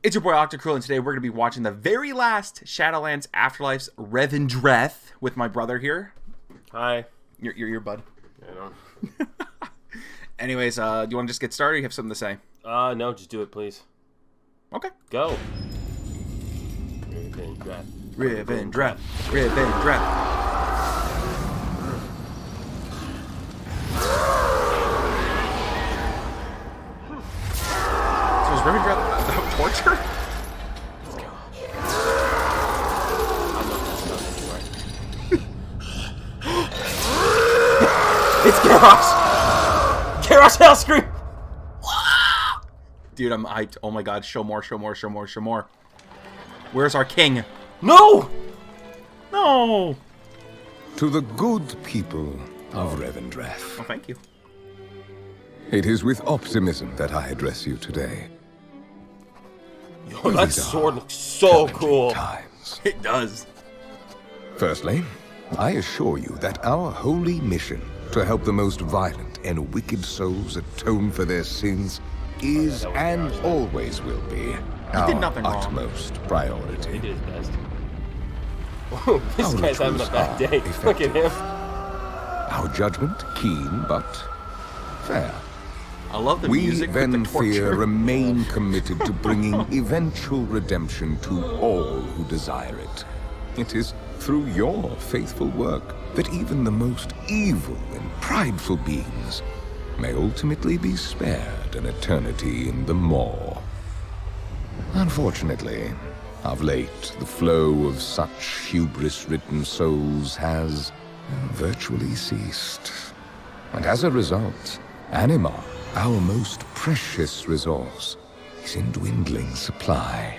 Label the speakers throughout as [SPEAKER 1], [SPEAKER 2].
[SPEAKER 1] It's your boy Octocruel, and today we're going to be watching the very last Shadowlands Afterlives Revendreth with my brother here.
[SPEAKER 2] Hi.
[SPEAKER 1] Your bud.
[SPEAKER 2] I know.
[SPEAKER 1] Anyways, do you want to just get started or you have something to say?
[SPEAKER 2] No, just do it, please.
[SPEAKER 1] Okay.
[SPEAKER 2] Go.
[SPEAKER 1] Revendreth. Revendreth. So is Revendreth about torture?
[SPEAKER 2] It's Garrosh! Garrosh Hellscream!
[SPEAKER 1] Dude, I'm hyped. Oh my god, show more. Where's our king?
[SPEAKER 2] No!
[SPEAKER 1] No!
[SPEAKER 3] To the good people of Revendreth.
[SPEAKER 1] Oh, thank you.
[SPEAKER 3] It is with optimism that I address you today.
[SPEAKER 2] Yo, that sword looks so cool.
[SPEAKER 3] Times.
[SPEAKER 1] It does.
[SPEAKER 3] Firstly, I assure you that our holy mission to help the most violent and wicked souls atone for their sins is and always will be our utmost
[SPEAKER 2] He
[SPEAKER 3] priority.
[SPEAKER 2] did his best. Oh, this
[SPEAKER 3] Our
[SPEAKER 2] guy's having a
[SPEAKER 3] rituals
[SPEAKER 2] bad
[SPEAKER 3] are
[SPEAKER 2] day. Look at him.
[SPEAKER 3] Our judgment keen but fair.
[SPEAKER 1] I love the
[SPEAKER 3] We
[SPEAKER 1] music
[SPEAKER 3] then
[SPEAKER 1] with the torture.
[SPEAKER 3] fear remain committed to bringing eventual redemption to all who desire it. It is through your faithful work that even the most evil and prideful beings may ultimately be spared an eternity in the maw. Unfortunately, of late, the flow of such hubris-ridden souls has virtually ceased. And as a result, anima, our most precious resource, is in dwindling supply.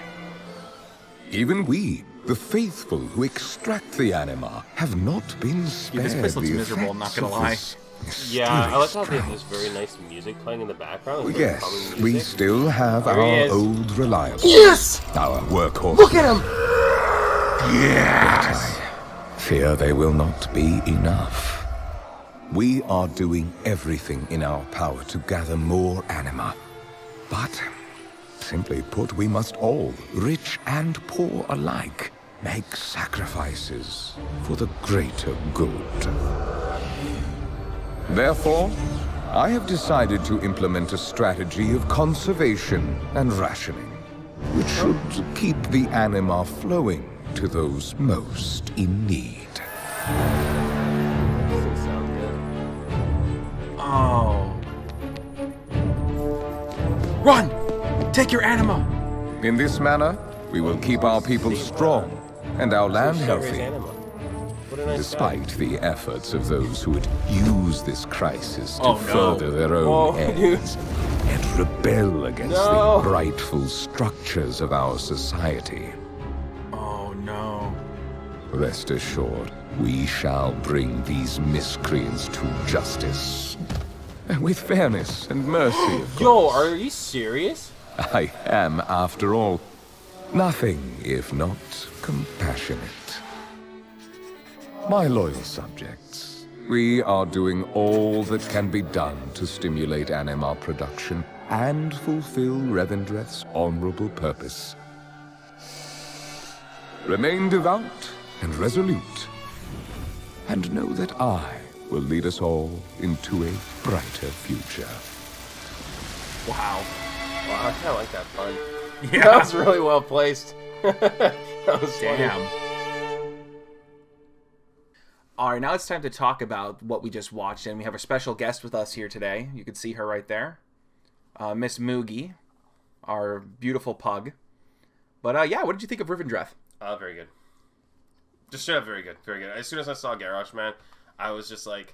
[SPEAKER 3] Even we, the faithful who extract the anima, have not been spared
[SPEAKER 1] this place looks
[SPEAKER 3] the
[SPEAKER 1] miserable, I'm not
[SPEAKER 3] effects
[SPEAKER 1] gonna
[SPEAKER 3] of
[SPEAKER 1] lie.
[SPEAKER 3] this
[SPEAKER 2] Yeah, I like how they
[SPEAKER 3] mysterious
[SPEAKER 2] have this very nice music playing in the background. It's
[SPEAKER 3] drought.
[SPEAKER 2] very calming
[SPEAKER 3] Yes, we
[SPEAKER 2] music.
[SPEAKER 3] still have
[SPEAKER 2] There he
[SPEAKER 3] our
[SPEAKER 2] is.
[SPEAKER 3] old reliable.
[SPEAKER 2] Yes!
[SPEAKER 3] Our workhorse.
[SPEAKER 2] Look at him!
[SPEAKER 3] Yes! I fear they will not be enough. We are doing everything in our power to gather more anima. But, simply put, we must all, rich and poor alike, make sacrifices for the greater good. Therefore, I have decided to implement a strategy of conservation and rationing, which should keep the anima flowing to those most in need.
[SPEAKER 2] Doesn't sound good.
[SPEAKER 1] Oh. Run! Take your anima!
[SPEAKER 3] In this manner, we will keep our people strong and our land
[SPEAKER 2] Show his
[SPEAKER 3] healthy,
[SPEAKER 2] anima. What a nice
[SPEAKER 3] despite the efforts of those who would use this crisis to
[SPEAKER 1] Oh, no.
[SPEAKER 3] further their own
[SPEAKER 2] Oh,
[SPEAKER 3] ends and rebel against
[SPEAKER 2] No.
[SPEAKER 3] the rightful structures of our society.
[SPEAKER 1] Oh no.
[SPEAKER 3] Rest assured, we shall bring these miscreants to justice. With fairness and mercy, of
[SPEAKER 2] guy. Yo,
[SPEAKER 3] course.
[SPEAKER 2] are you serious?
[SPEAKER 3] I am, after all, nothing if not compassionate. My loyal subjects, we are doing all that can be done to stimulate anima production and fulfill Revendreth's honorable purpose. Remain devout and resolute, and know that I will lead us all into a brighter future.
[SPEAKER 1] Wow.
[SPEAKER 2] Wow, I kind of like that pun.
[SPEAKER 1] Yeah.
[SPEAKER 2] That was really well placed. That was funny.
[SPEAKER 1] Damn. Alright, now it's time to talk about what we just watched, and we have a special guest with us here today. You can see her right there. Miss Moogie, our beautiful pug. But yeah, what did you think of Revendreth?
[SPEAKER 2] Very good. Just straight up very good. Very good. As soon as I saw Garrosh, man, I was just like,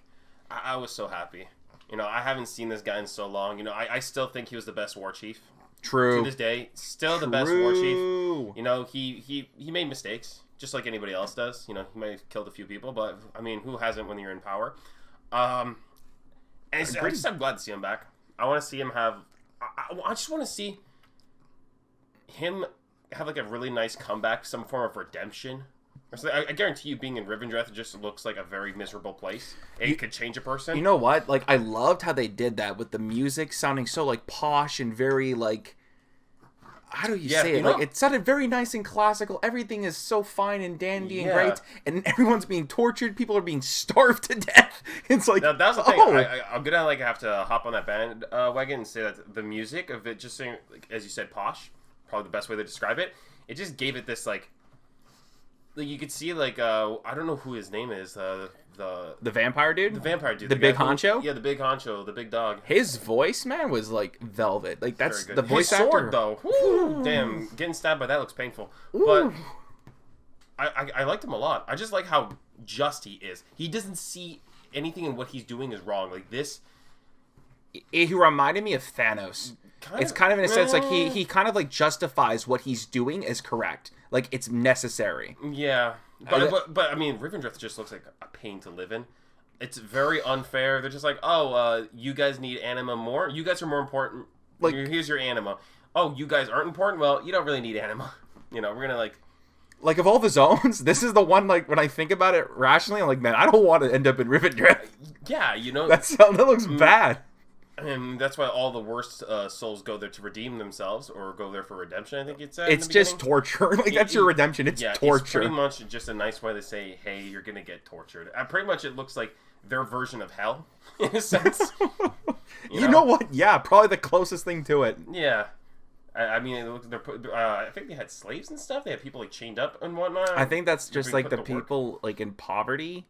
[SPEAKER 2] I was so happy. You know, I haven't seen this guy in so long. You know, I still think he was the best Warchief.
[SPEAKER 1] True.
[SPEAKER 2] To this day, still the best Warchief. You know, he made mistakes, just like anybody else does. You know, he might have killed a few people, but, I mean, who hasn't when you're in power? And I'm glad to see him back. I want to see him have... I just want to see him have, like, a really nice comeback, some form of redemption. I guarantee you being in Revendreth just looks like a very miserable place. It could change a person.
[SPEAKER 1] You know what? Like, I loved how they did that with the music sounding so, like, posh and very, like... how do you say it? Like, it sounded very nice and classical. Everything is so fine and dandy and great, and everyone's being tortured. People are being starved to death. It's like,
[SPEAKER 2] now, that's the thing. I'm gonna like have to hop on that bandwagon and say that the music of it, just saying, like, as you said, posh, probably the best way to describe it. It just gave it this like you could see like I don't know who his name is, the
[SPEAKER 1] vampire dude,
[SPEAKER 2] the
[SPEAKER 1] big honcho,
[SPEAKER 2] the big honcho, the big dog.
[SPEAKER 1] His voice, man, was like velvet. Like, that's the voice
[SPEAKER 2] his
[SPEAKER 1] actor.
[SPEAKER 2] Sword, though, woo, damn, getting stabbed by that looks painful. Ooh. But I liked him a lot. I just like how just he is. He doesn't see anything in what he's doing is wrong. Like this,
[SPEAKER 1] he reminded me of Thanos. It's kind of in a sense like he kind of like justifies what he's doing as correct. Like, it's necessary.
[SPEAKER 2] Yeah. But I mean, Revendreth just looks like a pain to live in. It's very unfair. They're just like, oh, you guys need anima more? You guys are more important. Like, here's your anima. Oh, you guys aren't important? Well, you don't really need anima. You know, we're going to
[SPEAKER 1] like, of all the zones, this is the one, like, when I think about it rationally, I'm like, man, I don't want to end up in Revendreth.
[SPEAKER 2] Yeah, you know.
[SPEAKER 1] That looks bad.
[SPEAKER 2] And that's why all the worst souls go there to redeem themselves, or go there for redemption, I think it said.
[SPEAKER 1] It's just torture. Like, that's your redemption. It's torture. It's
[SPEAKER 2] pretty much just a nice way to say, hey, you're going to get tortured. Pretty much it looks like their version of hell, in a sense.
[SPEAKER 1] You know what? Yeah, probably the closest thing to it.
[SPEAKER 2] Yeah. I mean, I think they had slaves and stuff. They had people, like, chained up and whatnot.
[SPEAKER 1] I think that's just, like, the people, like, in poverty.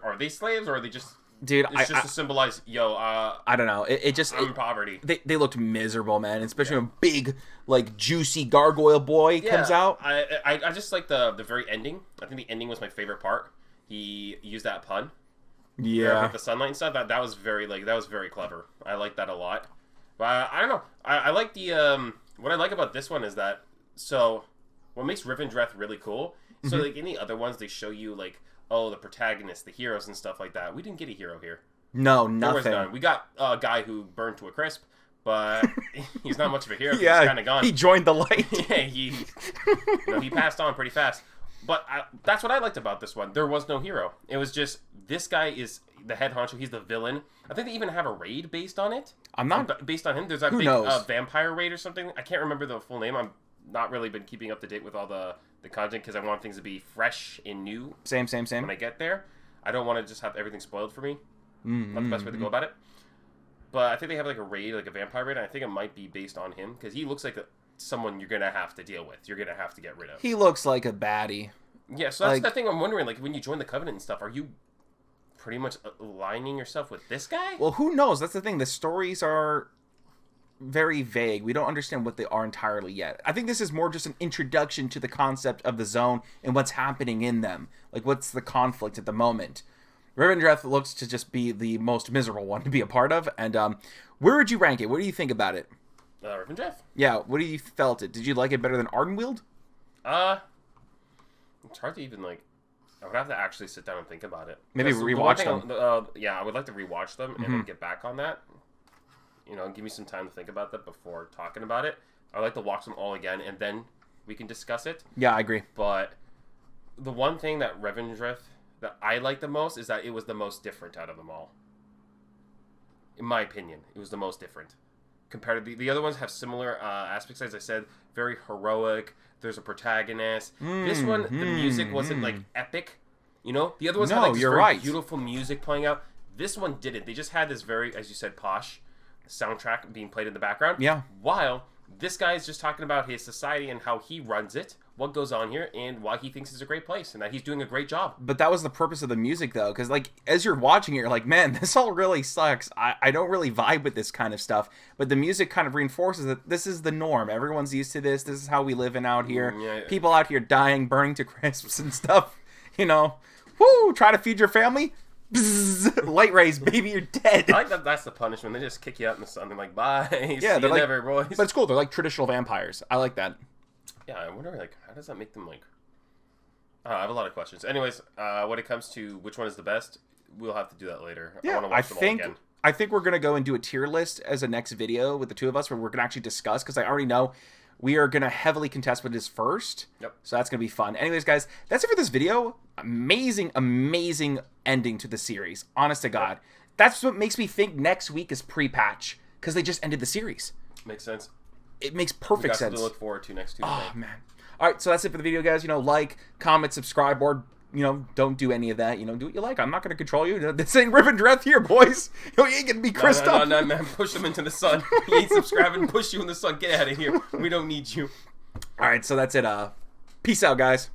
[SPEAKER 2] Are they slaves, or are they just...
[SPEAKER 1] Dude,
[SPEAKER 2] it's just to symbolize,
[SPEAKER 1] I don't know. It just...
[SPEAKER 2] I'm in poverty.
[SPEAKER 1] They looked miserable, man. Especially when a big, like, juicy gargoyle boy comes out.
[SPEAKER 2] I just like the very ending. I think the ending was my favorite part. He used that pun.
[SPEAKER 1] Yeah.
[SPEAKER 2] With the sunlight and stuff. That was very, like, that was very clever. I like that a lot. But I don't know. I like the... what I like about this one is that... So, what makes Revendreth really cool... So, like, in the other ones, they show you, like... Oh, the protagonists, the heroes and stuff like that. We didn't get a hero here.
[SPEAKER 1] No, nothing.
[SPEAKER 2] We got a guy who burned to a crisp, but he's not much of a hero.
[SPEAKER 1] Yeah,
[SPEAKER 2] he's kind of gone.
[SPEAKER 1] He joined the light.
[SPEAKER 2] Yeah, he passed on pretty fast. But that's what I liked about this one. There was no hero. It was just, this guy is the head honcho. He's the villain. I think they even have a raid based on it. Based on him. There's that big vampire raid or something. I can't remember the full name. I'm not really been keeping up to date with all the content because I want things to be fresh and new.
[SPEAKER 1] Same.
[SPEAKER 2] When I get there, I don't want to just have everything spoiled for me. Not the best way to go about it. But I think they have like a raid, like a vampire raid. And I think it might be based on him because he looks like someone you're gonna have to deal with. You're gonna have to get rid of.
[SPEAKER 1] He looks like a baddie.
[SPEAKER 2] Yeah, so that's the thing I'm wondering. Like, when you join the Covenant and stuff, are you pretty much aligning yourself with this guy?
[SPEAKER 1] Well, who knows? That's the thing. The stories are very vague. We don't understand what they are entirely yet. I think this is more just an introduction to the concept of the zone and what's happening in them. Like, what's the conflict at the moment. Revendreth looks to just be the most miserable one to be a part of. And where would you rank it? What do you think about it?
[SPEAKER 2] Revendreth?
[SPEAKER 1] Yeah, what do you felt it? Did you like it better than Ardenweald?
[SPEAKER 2] It's hard to even, like... I would have to actually sit down and think about it.
[SPEAKER 1] Maybe rewatch them.
[SPEAKER 2] Yeah, I would like to rewatch them and then get back on that. You know, give me some time to think about that before talking about it. I'd like to watch them all again, and then we can discuss it.
[SPEAKER 1] Yeah, I agree.
[SPEAKER 2] But the one thing that Revendreth, that I like the most, is that it was the most different out of them all. In my opinion, it was the most different. Compared to the other ones have similar aspects, as I said, very heroic. There's a protagonist. This one, the music wasn't, like, epic. You know? The other ones had, like, this very beautiful music playing out. This one didn't. They just had this very, as you said, posh soundtrack being played in the background.
[SPEAKER 1] Yeah.
[SPEAKER 2] While this guy is just talking about his society and how he runs it, what goes on here, and why he thinks it's a great place, and that he's doing a great job.
[SPEAKER 1] But that was the purpose of the music, though, because, like, as you're watching it, you're like, man, this all really sucks. I don't really vibe with this kind of stuff. But the music kind of reinforces that this is the norm. Everyone's used to this. This is how we live in out here.
[SPEAKER 2] Yeah.
[SPEAKER 1] People out here dying, burning to crisps and stuff. You know, woo, try to feed your family. Bzz, light rays, baby, you're dead.
[SPEAKER 2] I like that. That's the punishment. They just kick you out in the sun. They're like, bye.
[SPEAKER 1] Yeah,
[SPEAKER 2] they're
[SPEAKER 1] like,
[SPEAKER 2] never, boys.
[SPEAKER 1] But it's cool. They're like traditional vampires. I like that.
[SPEAKER 2] Yeah, I wonder, like, how does that make them, like... I have a lot of questions. Anyways, when it comes to which one is the best, we'll have to do that later.
[SPEAKER 1] Yeah,
[SPEAKER 2] I want to watch them all again.
[SPEAKER 1] I think we're going to go and do a tier list as a next video with the two of us where we're going to actually discuss, because I already know we are going to heavily contest what is first.
[SPEAKER 2] Yep.
[SPEAKER 1] So that's going to be fun. Anyways, guys, that's it for this video. Amazing, amazing ending to the series. Honest to God. Yep. That's what makes me think next week is pre-patch, because they just ended the series.
[SPEAKER 2] Makes sense.
[SPEAKER 1] it makes perfect sense.
[SPEAKER 2] To look forward to next Tuesday.
[SPEAKER 1] Oh man! All right, so that's it for the video, guys. Like, comment, subscribe, or don't do any of that. Do what you like. I'm not going to control you. This ain't Revendreth here, boys. You ain't going to be Christoph.
[SPEAKER 2] No, man. Push them into the sun. He ain't subscribing. Push you in the sun. Get out of here. We don't need you.
[SPEAKER 1] All right, so that's it. Peace out, guys.